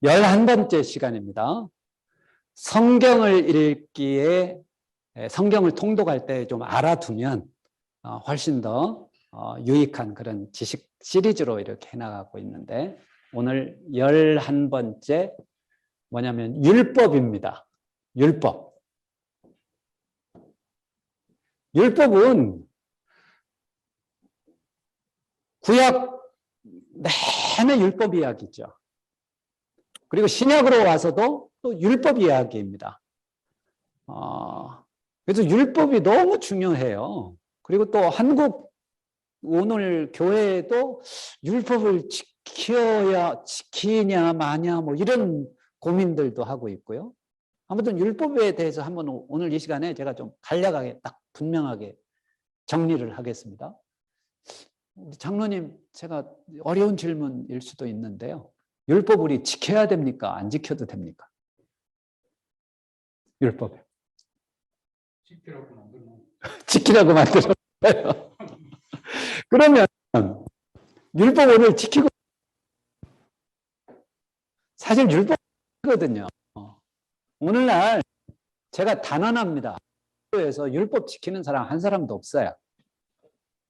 11번째 시간입니다. 성경을 읽기에 성경을 통독할 때 좀 알아두면 훨씬 더 유익한 그런 지식 시리즈로 이렇게 해나가고 있는데, 오늘 11번째 뭐냐면 율법입니다. 율법. 율법은 구약 내내 율법 이야기죠. 그리고 신약으로 와서도 또 율법 이야기입니다. 그래서 율법이 너무 중요해요. 그리고 또 한국 오늘 교회에도 율법을 지키냐 마냐 뭐 이런 고민들도 하고 있고요. 아무튼 율법에 대해서 한번 오늘 이 시간에 제가 좀 간략하게 딱 분명하게 정리를 하겠습니다. 장로님, 제가 어려운 질문일 수도 있는데요. 율법 우리 지켜야 됩니까? 안 지켜도 됩니까? 율법에. 지키라고 만들었어요. 그러면 율법 오늘 지키고, 사실 율법이거든요. 오늘날 제가 단언합니다. 에서 율법 지키는 사람 한 사람도 없어요.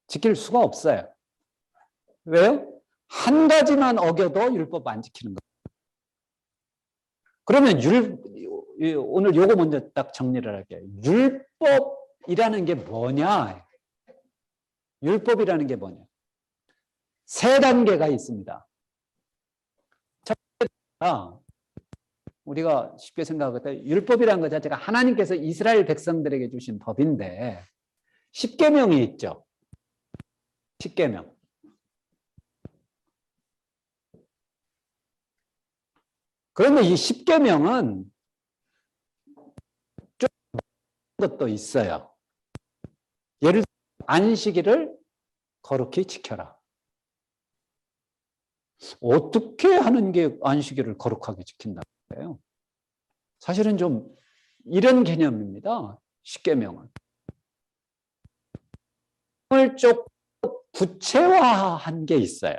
지킬 수가 없어요. 왜요? 한 가지만 어겨도 율법 안 지키는 거예요. 그러면 오늘 요거 먼저 딱 정리를 할게요. 율법이라는 게 뭐냐? 율법이라는 게 뭐냐? 세 단계가 있습니다. 첫 번째가 우리가 쉽게 생각할 때 율법이라는 것 자체가 하나님께서 이스라엘 백성들에게 주신 법인데, 십계명이 있죠. 십계명. 그런데 이 십계명은 좀 것도 있어요. 예를 들어 안식일을 거룩히 지켜라. 어떻게 하는 게 안식일을 거룩하게 지킨다는 거예요? 사실은 좀 이런 개념입니다. 십계명은. 을 조금 구체화한 게 있어요.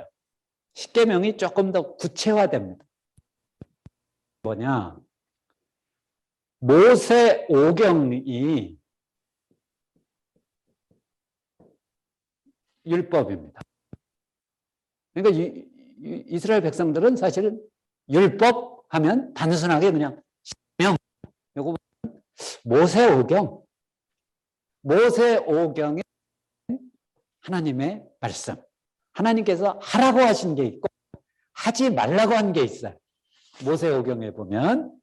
십계명이 조금 더 구체화됩니다. 뭐냐? 모세 오경이 율법입니다. 그러니까 이스라엘 백성들은 사실은 율법 하면 단순하게 그냥 십계명, 요거 모세 오경. 모세 오경의 하나님의 말씀. 하나님께서 하라고 하신 게 있고 하지 말라고 한 게 있어요. 모세오경에 보면,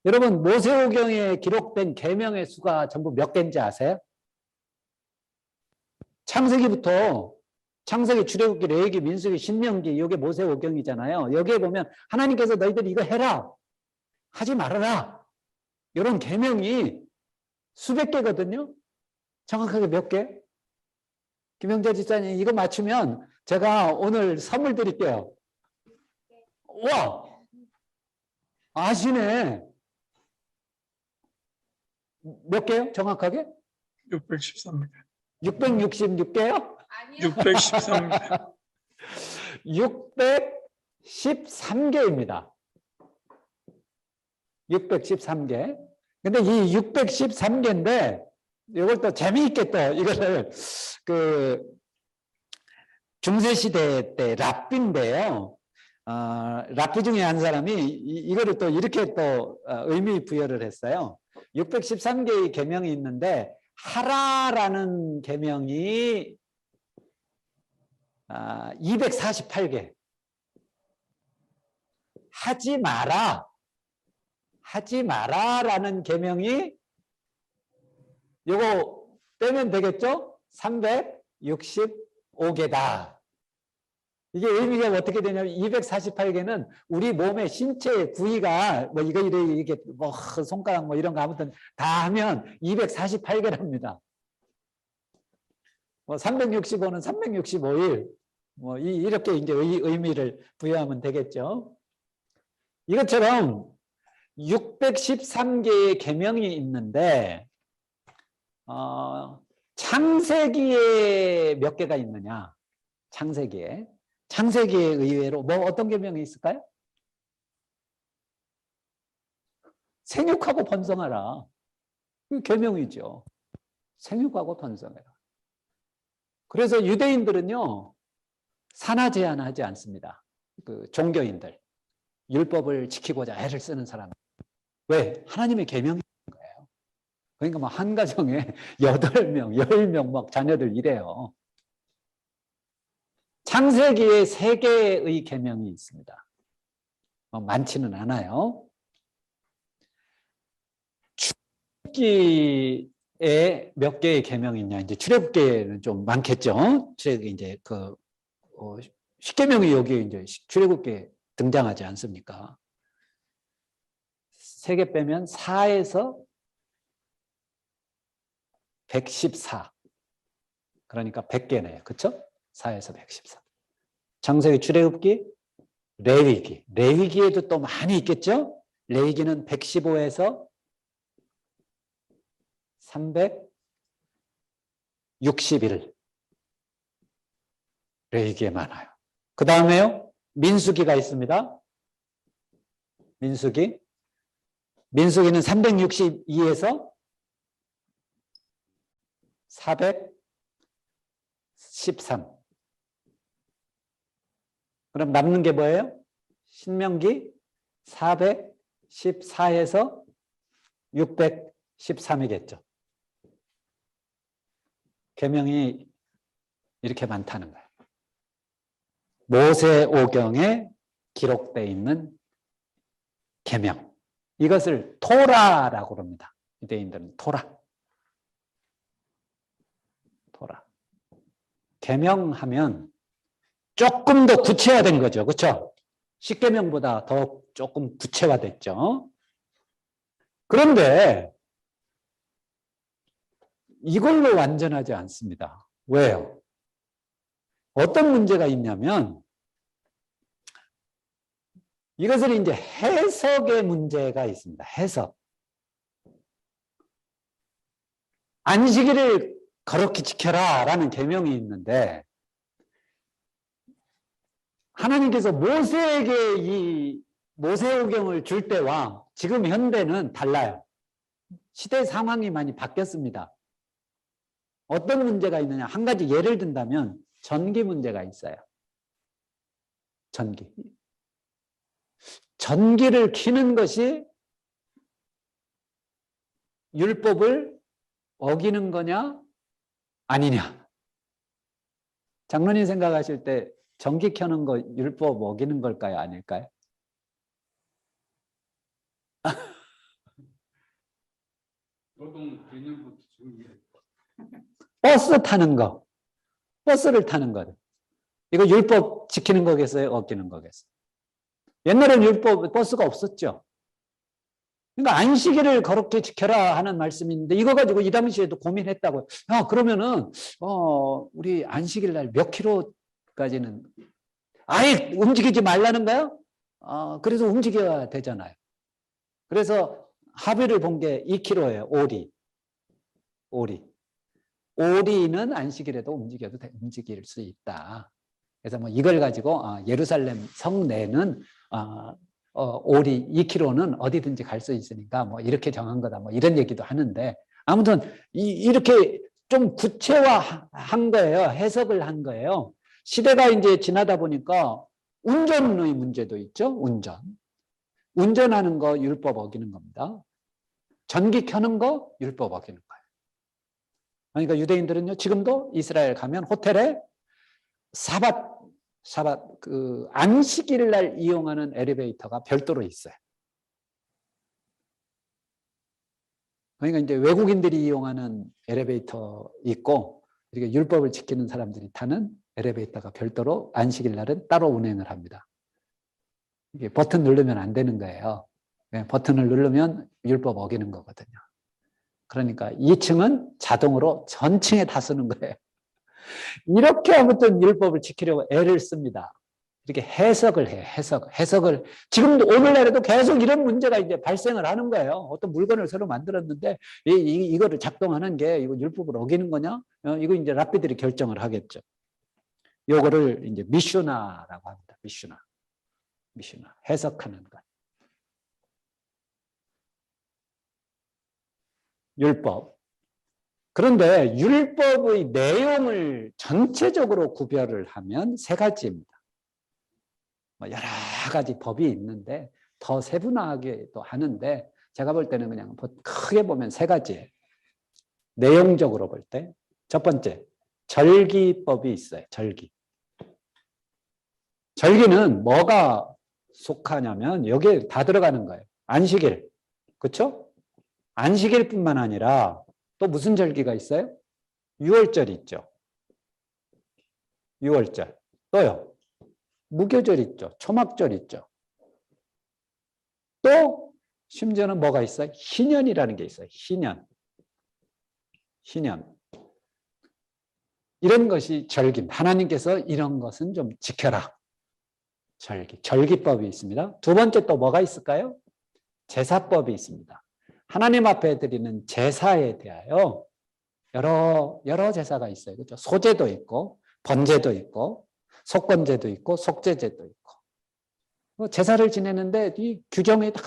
여러분 모세오경에 기록된 계명의 수가 전부 몇 개인지 아세요? 창세기부터 창세기, 출애굽기, 레위기, 민수기, 신명기, 이게 모세오경이잖아요. 여기에 보면 하나님께서 너희들이 이거 해라, 하지 말아라, 이런 계명이 수백 개거든요. 정확하게 몇 개? 김영재 집사님 이거 맞추면 제가 오늘 선물 드릴게요. 와, 아시네. 몇 개요? 정확하게? 613개. 666개요? 아니요. 613개. 613개입니다. 613개. 근데 이 613개인데 이걸 또 재미있게 또 이거를 중세시대 때 랍비인데요. 랍비 중에 한 사람이 이거를 또 이렇게 또 의미 부여를 했어요. 613개의 계명이 있는데 하라라는 계명이 248개. 하지 마라라는 계명이 요거 빼면 되겠죠? 365개다. 이게 의미가 어떻게 되냐면 248개는 우리 몸의 신체의 부위가 뭐 이거 이렇게 뭐 손가락 뭐 이런 거 아무튼 다 하면 248개랍니다. 뭐 365는 365일 뭐 이렇게 이제 의미를 부여하면 되겠죠. 이것처럼 613개의 계명이 있는데 창세기에 몇 개가 있느냐? 창세기에 의외로 뭐 어떤 계명이 있을까요? 생육하고 번성하라. 그 계명이죠. 생육하고 번성해라. 그래서 유대인들은요, 산하 제한하지 않습니다. 그 종교인들, 율법을 지키고자 애를 쓰는 사람. 왜? 하나님의 계명인 거예요. 그러니까 뭐 한 가정에 8명, 10명 막 자녀들 이래요. 창세기에 3개의 계명이 있습니다. 많지는 않아요. 출애굽기에 몇 개의 계명이 있냐? 이제 출애굽기에는 좀 많겠죠. 이제 그 10계명이 여기 이제 출애굽기에 등장하지 않습니까? 3개 빼면 4에서 114. 그러니까 100개네요. 그렇죠? 4에서 114. 창세기, 출애굽기, 레위기. 레위기에도 또 많이 있겠죠? 레위기는 115에서 361. 레위기에 많아요. 그 다음에요. 민수기가 있습니다. 민수기는 362에서 413. 그럼 남는 게 뭐예요? 신명기 414에서 613이겠죠. 계명이 이렇게 많다는 거예요. 모세오경에 기록되어 있는 계명. 이것을 토라라고 합니다. 유대인들은 토라. 계명하면 조금 더 구체화된 거죠. 그렇죠? 10계명보다 더 조금 구체화됐죠. 그런데 이걸로 완전하지 않습니다. 왜요? 어떤 문제가 있냐면 이것을 이제 해석의 문제가 있습니다. 해석. 안식일을 거룩히 지켜라 라는 계명이 있는데 하나님께서 모세에게 이 모세오경을 줄 때와 지금 현대는 달라요. 시대 상황이 많이 바뀌었습니다. 어떤 문제가 있느냐? 한 가지 예를 든다면 전기 문제가 있어요. 전기를 켜는 것이 율법을 어기는 거냐 아니냐. 장로님 생각하실 때 전기 켜는 거 율법 어기는 걸까요? 아닐까요? 버스 타는 거, 버스를 타는 거. 이거 율법 지키는 거겠어요? 어기는 거겠어요? 옛날에는 율법, 버스가 없었죠. 그러니까 안식일을 거룩히 지켜라 하는 말씀이 있는데 이거 가지고 이 당시에도 고민했다고요. 그러면은 우리 안식일 날 몇 킬로까지는 아예 움직이지 말라는 거예요? 그래서 움직여야 되잖아요. 그래서 합의를 본 게 2km예요. 오리는 안식일에도 움직일 수 있다. 그래서 뭐 이걸 가지고 예루살렘 성내는 오리 2km는 어디든지 갈 수 있으니까 뭐 이렇게 정한 거다. 뭐 이런 얘기도 하는데 아무튼 이렇게 좀 구체화한 거예요. 해석을 한 거예요. 시대가 이제 지나다 보니까 운전의 문제도 있죠. 운전하는 거 율법 어기는 겁니다. 전기 켜는 거 율법 어기는 거예요. 그러니까 유대인들은요, 지금도 이스라엘 가면 호텔에 사bat 그 안식일 날 이용하는 엘리베이터가 별도로 있어요. 그러니까 이제 외국인들이 이용하는 엘리베이터 있고 이렇게 율법을 지키는 사람들이 타는 엘리베이터가 별도로 안식일 날은 따로 운행을 합니다. 이게 버튼 누르면 안 되는 거예요. 버튼을 누르면 율법 어기는 거거든요. 그러니까 2층은 자동으로 전층에 다 쓰는 거예요. 이렇게 아무튼 율법을 지키려고 애를 씁니다. 이렇게 해석을 해요. 해석을 지금도 오늘날에도 계속 이런 문제가 이제 발생을 하는 거예요. 어떤 물건을 새로 만들었는데 이거를 작동하는 게 이거 율법을 어기는 거냐? 이거 이제 랍비들이 결정을 하겠죠. 요거를 이제 미슈나라고 합니다. 미슈나 해석하는 것. 율법. 그런데 율법의 내용을 전체적으로 구별을 하면 세 가지입니다. 여러 가지 법이 있는데 더 세분화하게도 하는데 제가 볼 때는 그냥 크게 보면 세 가지예요. 내용적으로 볼 때. 첫 번째, 절기법이 있어요. 절기. 절기는 뭐가 속하냐면 여기에 다 들어가는 거예요. 안식일. 그렇죠? 안식일뿐만 아니라 또 무슨 절기가 있어요? 유월절 있죠. 유월절. 또요. 무교절 있죠. 초막절 있죠. 또 심지어는 뭐가 있어요? 희년이라는 게 있어요. 희년. 희년. 이런 것이 절기입니다. 하나님께서 이런 것은 좀 지켜라. 절기. 절기법이 있습니다. 두 번째 또 뭐가 있을까요? 제사법이 있습니다. 하나님 앞에 드리는 제사에 대하여 여러 제사가 있어요. 그렇죠? 소제도 있고 번제도 있고 속건제도 있고 속제제도 있고 제사를 지내는데 이 규정이 다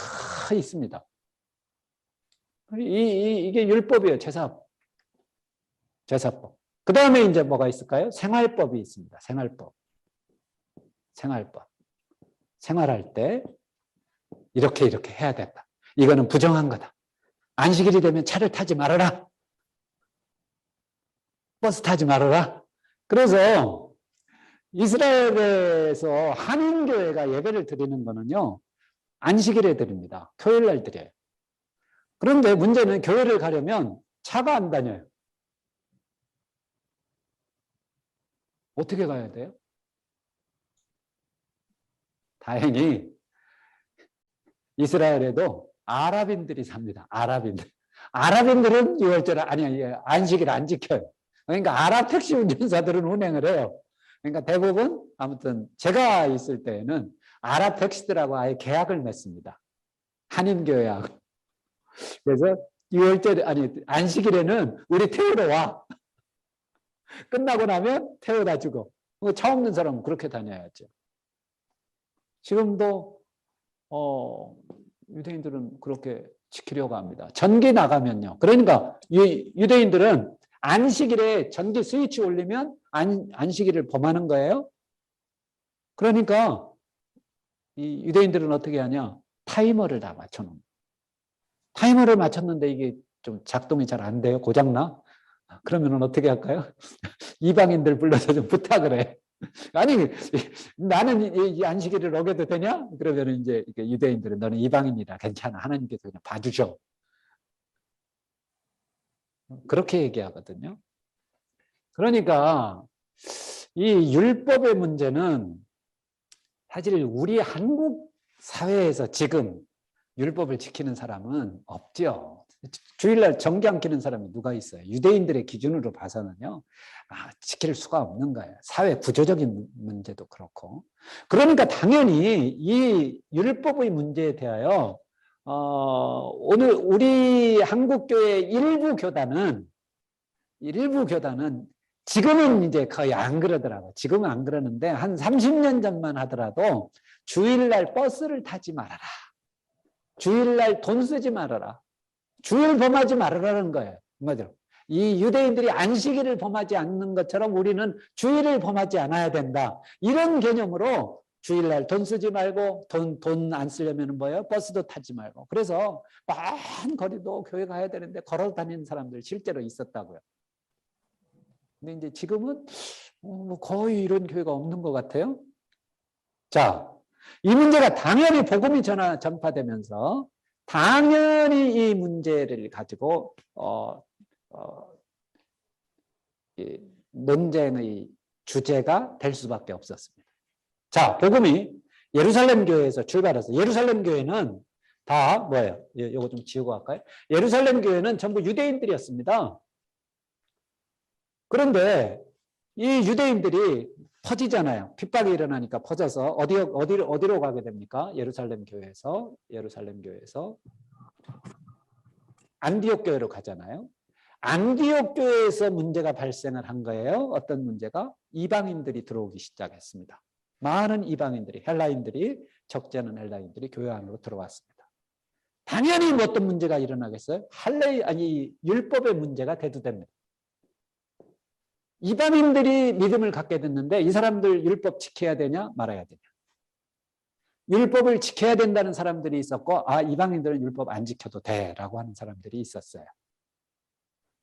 있습니다. 이게 율법이에요. 제사법. 그 다음에 이제 뭐가 있을까요? 생활법이 있습니다. 생활법. 생활할 때 이렇게 해야 된다. 이거는 부정한 거다. 안식일이 되면 차를 타지 말아라. 버스 타지 말아라. 그래서 이스라엘에서 한인교회가 예배를 드리는 거는요. 안식일에 드립니다. 토요일날 드려요. 그런데 문제는 교회를 가려면 차가 안 다녀요. 어떻게 가야 돼요? 다행히 이스라엘에도 아랍인들이 삽니다. 아랍인들은 6월절 안식일 안 지켜요. 그러니까 아랍 택시 운전사들은 운행을 해요. 그러니까 대부분 아무튼 제가 있을 때에는 아랍 택시들하고 아예 계약을 맺습니다. 한인교회하고. 그래서 6월절 안식일에는 우리 태우러 와. 끝나고 나면 태워다 주고. 차 없는 사람은 그렇게 다녀야죠. 지금도 유대인들은 그렇게 지키려고 합니다. 전기 나가면요. 그러니까 유대인들은 안식일에 전기 스위치 올리면 안식일을 범하는 거예요. 그러니까 이 유대인들은 어떻게 하냐? 타이머를 다 맞춰놓은. 타이머를 맞췄는데 이게 좀 작동이 잘 안 돼요. 고장나? 그러면 어떻게 할까요? 이방인들 불러서 좀 부탁을 해. 아니, 나는 이 안식일을 어겨도 되냐? 그러면 이제 유대인들은 너는 이방인이라 괜찮아. 하나님께서 그냥 봐주셔. 그렇게 얘기하거든요. 그러니까 이 율법의 문제는 사실 우리 한국 사회에서 지금 율법을 지키는 사람은 없죠. 주일날 정기 안 지키는 사람이 누가 있어요? 유대인들의 기준으로 봐서는요. 지킬 수가 없는 거예요. 사회 구조적인 문제도 그렇고. 그러니까 당연히 이 율법의 문제에 대하여 오늘 우리 한국교회 일부 교단은 지금은 이제 거의 안 그러더라고요. 지금은 안 그러는데 한 30년 전만 하더라도 주일날 버스를 타지 말아라. 주일날 돈 쓰지 말아라. 주일 범하지 말아라는 거예요. 맞아요. 이 유대인들이 안식일을 범하지 않는 것처럼 우리는 주일을 범하지 않아야 된다. 이런 개념으로 주일날 돈 쓰지 말고 돈 안 쓰려면 뭐예요? 버스도 타지 말고. 그래서 먼 거리도 교회 가야 되는데 걸어 다니는 사람들 실제로 있었다고요. 근데 이제 지금은 거의 이런 교회가 없는 것 같아요. 자, 이 문제가 당연히 복음이 전파되면서 당연히 이 문제를 가지고 논쟁의 주제가 될 수밖에 없었습니다. 자, 복음이 예루살렘 교회에서 출발해서 예루살렘 교회는 다 뭐예요? 이거 좀 지우고 할까요? 예루살렘 교회는 전부 유대인들이었습니다. 그런데 이 유대인들이 퍼지잖아요. 핍박이 일어나니까 퍼져서 어디로 가게 됩니까? 예루살렘 교회에서 안디옥 교회로 가잖아요. 안디옥 교회에서 문제가 발생을 한 거예요. 어떤 문제가? 이방인들이 들어오기 시작했습니다. 많은 이방인들이 헬라인들이 적지 않은 헬라인들이 교회 안으로 들어왔습니다. 당연히 뭐 어떤 문제가 일어나겠어요? 율법의 문제가 대두됩니다. 이방인들이 믿음을 갖게 됐는데 이 사람들 율법 지켜야 되냐 말아야 되냐. 율법을 지켜야 된다는 사람들이 있었고 이방인들은 율법 안 지켜도 돼라고 하는 사람들이 있었어요.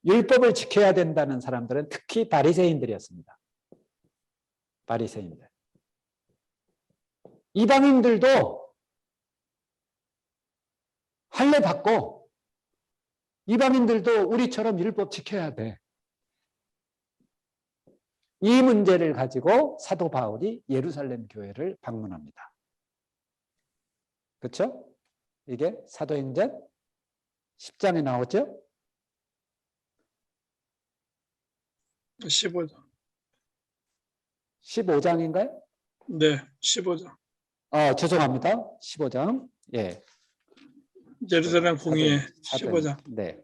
율법을 지켜야 된다는 사람들은 특히 바리새인들이었습니다. 바리새인들. 이방인들도 할례 받고 이방인들도 우리처럼 율법 지켜야 돼. 이 문제를 가지고 사도 바울이 예루살렘 교회를 방문합니다. 그렇죠? 이게 사도행전 10장에 나오죠? 15장. 15장인가요? 네, 15장. 죄송합니다. 15장. 예. 예루살렘 공의회 15장. 네.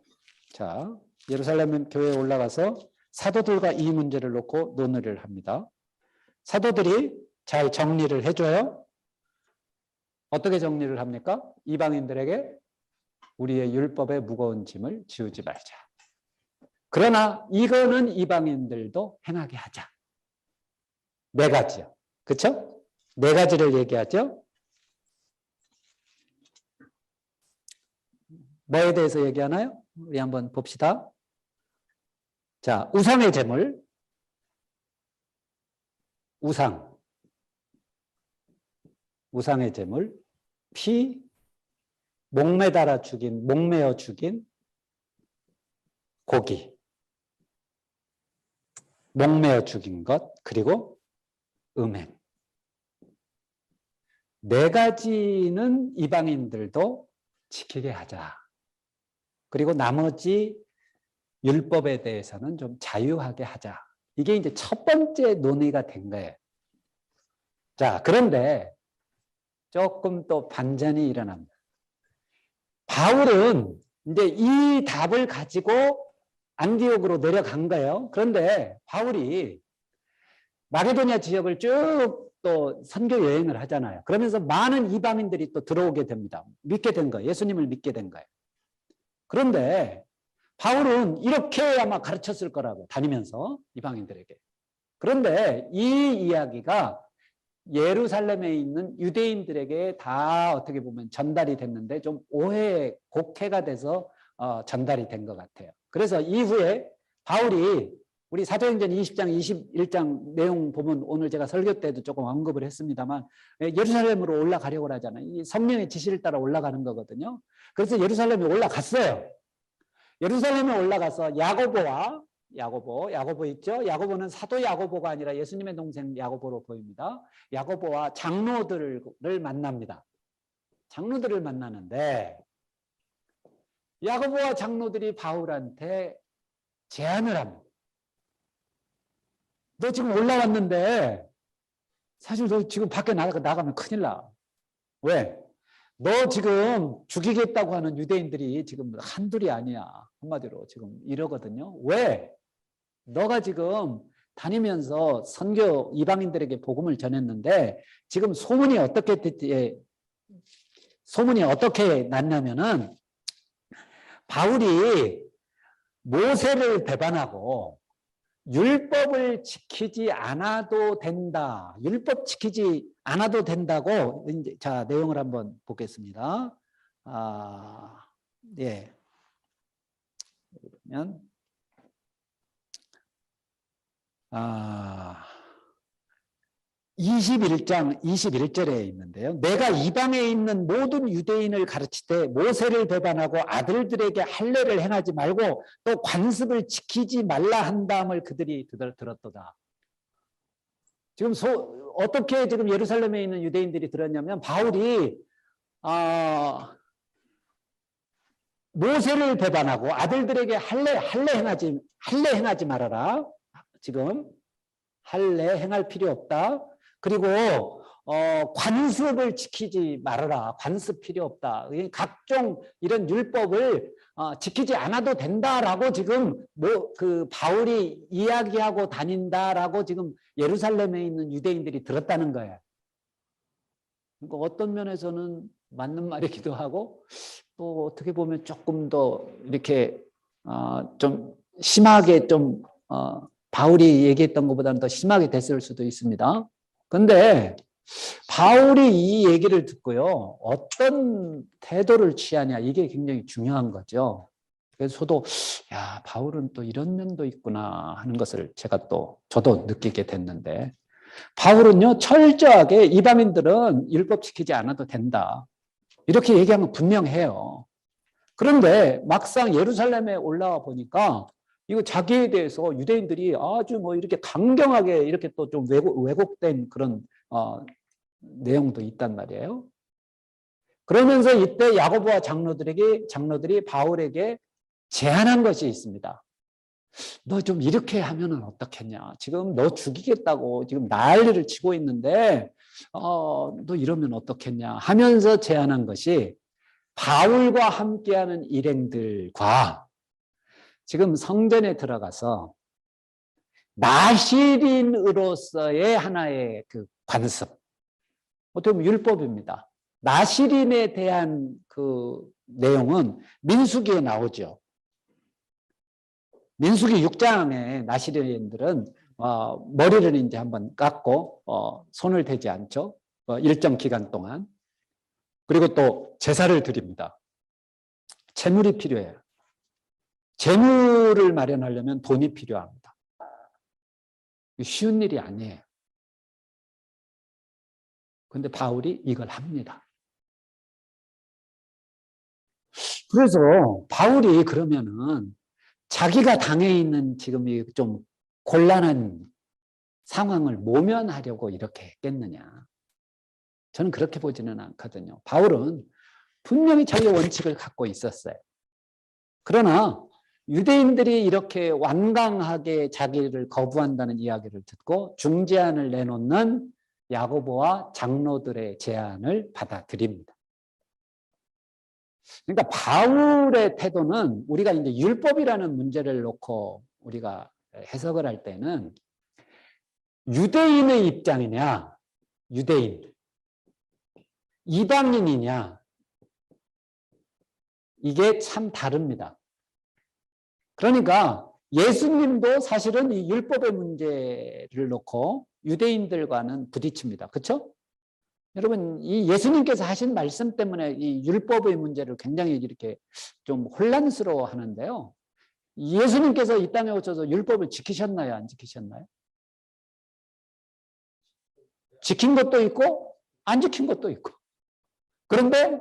자, 예루살렘 교회에 올라가서 사도들과 이 문제를 놓고 논의를 합니다. 사도들이 잘 정리를 해줘요. 어떻게 정리를 합니까? 이방인들에게 우리의 율법의 무거운 짐을 지우지 말자. 그러나 이거는 이방인들도 행하게 하자. 네 가지요. 그렇죠? 네 가지를 얘기하죠. 뭐에 대해서 얘기하나요? 우리 한번 봅시다. 자, 우상의 제물, 우상의 제물, 피, 목매어 죽인 고기, 목매어 죽인 것, 그리고 음행. 네 가지는 이방인들도 지키게 하자. 그리고 나머지 율법에 대해서는 좀 자유하게 하자. 이게 이제 첫 번째 논의가 된 거예요. 자, 그런데 조금 또 반전이 일어납니다. 바울은 이제 이 답을 가지고 안디옥으로 내려간 거예요. 그런데 바울이 마게도냐 지역을 쭉 또 선교 여행을 하잖아요. 그러면서 많은 이방인들이 또 들어오게 됩니다. 믿게 된 거예요. 예수님을 믿게 된 거예요. 그런데 바울은 이렇게 아마 가르쳤을 거라고 다니면서 이방인들에게. 그런데 이 이야기가 예루살렘에 있는 유대인들에게 다 어떻게 보면 전달이 됐는데 좀 곡해가 돼서 전달이 된 것 같아요. 그래서 이후에 바울이 우리 사도행전 20장, 21장 내용 보면 오늘 제가 설교 때도 조금 언급을 했습니다만 예루살렘으로 올라가려고 하잖아요. 이 성령의 지시를 따라 올라가는 거거든요. 그래서 예루살렘에 올라갔어요. 예루살렘에 올라가서 야고보 있죠? 야고보는 사도 야고보가 아니라 예수님의 동생 야고보로 보입니다. 야고보와 장로들을 만납니다. 장로들을 만나는데 야고보와 장로들이 바울한테 제안을 합니다. 너 지금 올라왔는데 사실 너 지금 밖에 나가면 큰일 나. 왜? 너 지금 죽이겠다고 하는 유대인들이 지금 한둘이 아니야. 한마디로 지금 이러거든요. 왜? 너가 지금 다니면서 선교 이방인들에게 복음을 전했는데 지금 소문이 어떻게 났냐면은 바울이 모세를 배반하고 율법을 지키지 않아도 된다. 율법 지키지 않아도 된다고 이제 자 내용을 한번 보겠습니다. 예. 그러면 21장 21절에 있는데요. 내가 이방에 있는 모든 유대인을 가르치되 모세를 배반하고 아들들에게 할례를 행하지 말고 또 관습을 지키지 말라 한다음을 그들이 들었도다. 지금 어떻게 지금 예루살렘에 있는 유대인들이 들었냐면 바울이 모세를 배반하고 아들들에게 할례 행하지 말아라. 지금 할례 행할 필요 없다. 그리고 관습을 지키지 말아라. 관습 필요 없다. 각종 이런 율법을 지키지 않아도 된다라고 지금 그 바울이 이야기하고 다닌다라고 지금 예루살렘에 있는 유대인들이 들었다는 거예요. 그러니까 어떤 면에서는 맞는 말이기도 하고 또 어떻게 보면 조금 더 이렇게 좀 심하게 좀 바울이 얘기했던 것보다는 더 심하게 됐을 수도 있습니다. 근데 바울이 이 얘기를 듣고요, 어떤 태도를 취하냐, 이게 굉장히 중요한 거죠. 그래서 야, 바울은 또 이런 면도 있구나 하는 것을 저도 느끼게 됐는데, 바울은요, 철저하게 이방인들은 율법 지키지 않아도 된다, 이렇게 얘기하면 분명해요. 그런데 막상 예루살렘에 올라와 보니까 이거 자기에 대해서 유대인들이 아주 뭐 이렇게 강경하게 이렇게 또 좀 왜곡된 그런 내용도 있단 말이에요. 그러면서 이때 야고보와 장로들이 바울에게 제안한 것이 있습니다. 너 좀 이렇게 하면은 어떻겠냐? 지금 너 죽이겠다고 지금 난리를 치고 있는데 너 이러면 어떻겠냐? 하면서 제안한 것이 바울과 함께하는 일행들과 지금 성전에 들어가서 나실인으로서의 하나의 그 관습, 어떻게 보면 율법입니다. 나실인에 대한 그 내용은 민수기에 나오죠. 민수기 6장에 나실인들은 머리를 이제 한번 깎고 손을 대지 않죠. 일정 기간 동안. 그리고 또 제사를 드립니다. 재물이 필요해요. 재물을 마련하려면 돈이 필요합니다. 쉬운 일이 아니에요. 그런데 바울이 이걸 합니다. 그래서 바울이 그러면은 자기가 당해 있는 지금 이 좀 곤란한 상황을 모면하려고 이렇게 했겠느냐? 저는 그렇게 보지는 않거든요. 바울은 분명히 자기 원칙을 갖고 있었어요. 그러나 유대인들이 이렇게 완강하게 자기를 거부한다는 이야기를 듣고 중재안을 내놓는 야고보와 장로들의 제안을 받아들입니다. 그러니까 바울의 태도는 우리가 이제 율법이라는 문제를 놓고 우리가 해석을 할 때는 유대인의 입장이냐, 유대인, 이방인이냐, 이게 참 다릅니다. 그러니까 예수님도 사실은 이 율법의 문제를 놓고 유대인들과는 부딪힙니다. 그렇죠? 여러분, 이 예수님께서 하신 말씀 때문에 이 율법의 문제를 굉장히 이렇게 좀 혼란스러워 하는데요. 예수님께서 이 땅에 오셔서 율법을 지키셨나요? 안 지키셨나요? 지킨 것도 있고 안 지킨 것도 있고. 그런데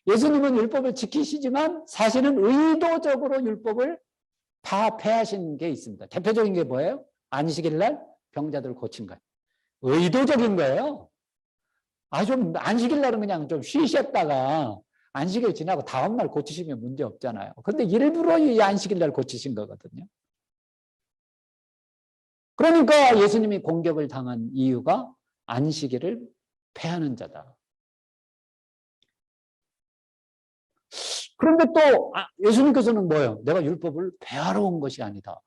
예수님은 율법을 지키시지만 사실은 의도적으로 율법을 폐하신 게 있습니다. 대표적인 게 뭐예요? 안식일 날 병자들 고친 거예요. 의도적인 거예요. 좀 안식일 날은 그냥 좀 쉬셨다가 안식일 지나고 다음날 고치시면 문제 없잖아요. 그런데 일부러 이 안식일 날 고치신 거거든요. 그러니까 예수님이 공격을 당한 이유가 안식일을 폐하는 자다. 그런데 또 예수님께서는 뭐예요? 내가 율법을 폐하러 온 것이 아니다.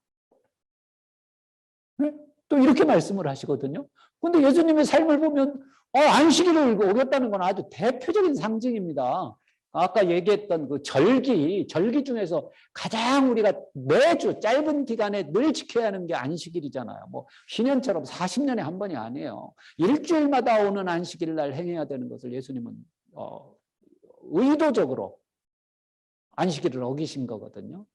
네? 또 이렇게 말씀을 하시거든요. 그런데 예수님의 삶을 보면 안식일을 오겠다는 건 아주 대표적인 상징입니다. 아까 얘기했던 그 절기 중에서 가장 우리가 매주 짧은 기간에 늘 지켜야 하는 게 안식일이잖아요. 뭐 신년처럼 40년에 한 번이 아니에요. 일주일마다 오는 안식일 날 행해야 되는 것을 예수님은 의도적으로 안식일을 어기신 거거든요.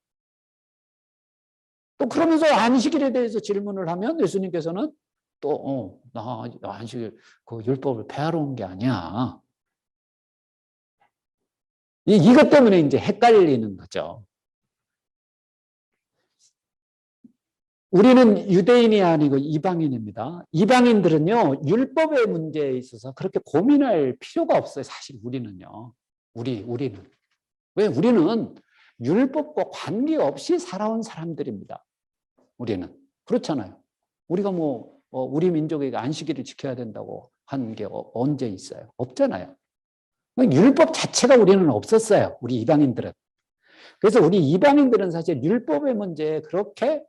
또 그러면서 안식일에 대해서 질문을 하면 예수님께서는 또 나 안식일 그 율법을 폐하러 온 게 아니야. 이것 때문에 이제 헷갈리는 거죠. 우리는 유대인이 아니고 이방인입니다. 이방인들은요, 율법의 문제에 있어서 그렇게 고민할 필요가 없어요. 사실 우리는요. 우리는. 왜? 우리는 율법과 관계없이 살아온 사람들입니다. 우리는. 그렇잖아요. 우리가 우리 민족에게 안식일을 지켜야 된다고 하는 게 언제 있어요? 없잖아요. 율법 자체가 우리는 없었어요. 우리 이방인들은. 그래서 우리 이방인들은 사실 율법의 문제에 그렇게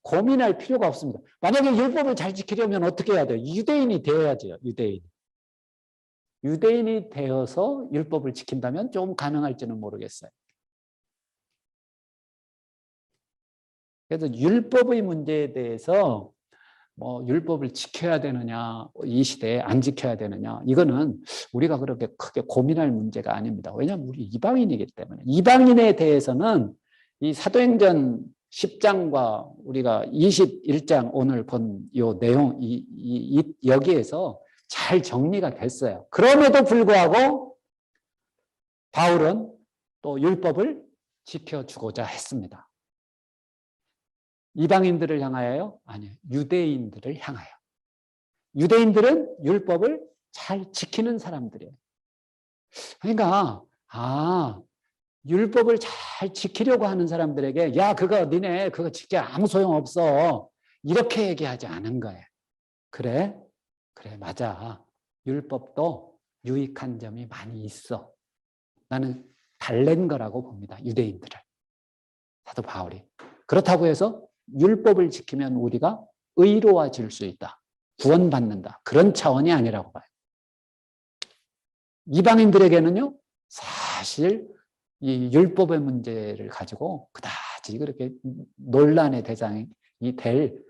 고민할 필요가 없습니다. 만약에 율법을 잘 지키려면 어떻게 해야 돼요? 유대인이 되어야죠. 유대인. 유대인이 되어서 율법을 지킨다면 좀 가능할지는 모르겠어요. 그래서 율법의 문제에 대해서 뭐 율법을 지켜야 되느냐, 이 시대에 안 지켜야 되느냐, 이거는 우리가 그렇게 크게 고민할 문제가 아닙니다. 왜냐하면 우리 이방인이기 때문에. 이방인에 대해서는 이 사도행전 10장과 우리가 21장 오늘 본 요 내용, 여기에서 잘 정리가 됐어요. 그럼에도 불구하고 바울은 또 율법을 지켜주고자 했습니다. 이방인들을 향하여요? 아니요. 유대인들을 향하여. 유대인들은 율법을 잘 지키는 사람들이에요. 그러니까 율법을 잘 지키려고 하는 사람들에게 야, 니네 그거 지켜 아무 소용없어. 이렇게 얘기하지 않은 거예요. 그래, 맞아. 율법도 유익한 점이 많이 있어. 나는 달랜 거라고 봅니다. 유대인들을. 사도 바울이. 그렇다고 해서 율법을 지키면 우리가 의로워질 수 있다. 구원받는다. 그런 차원이 아니라고 봐요. 이방인들에게는요, 사실 이 율법의 문제를 가지고 그다지 그렇게 논란의 대상이 될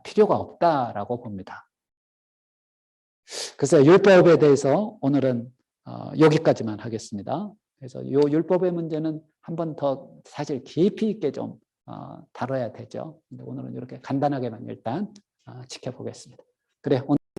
필요가 없다라고 봅니다. 그래서 율법에 대해서 오늘은 여기까지만 하겠습니다. 그래서 이 율법의 문제는 한 번 더 사실 깊이 있게 좀 다뤄야 되죠. 근데 오늘은 이렇게 간단하게만 일단 지켜보겠습니다. 그래, 오늘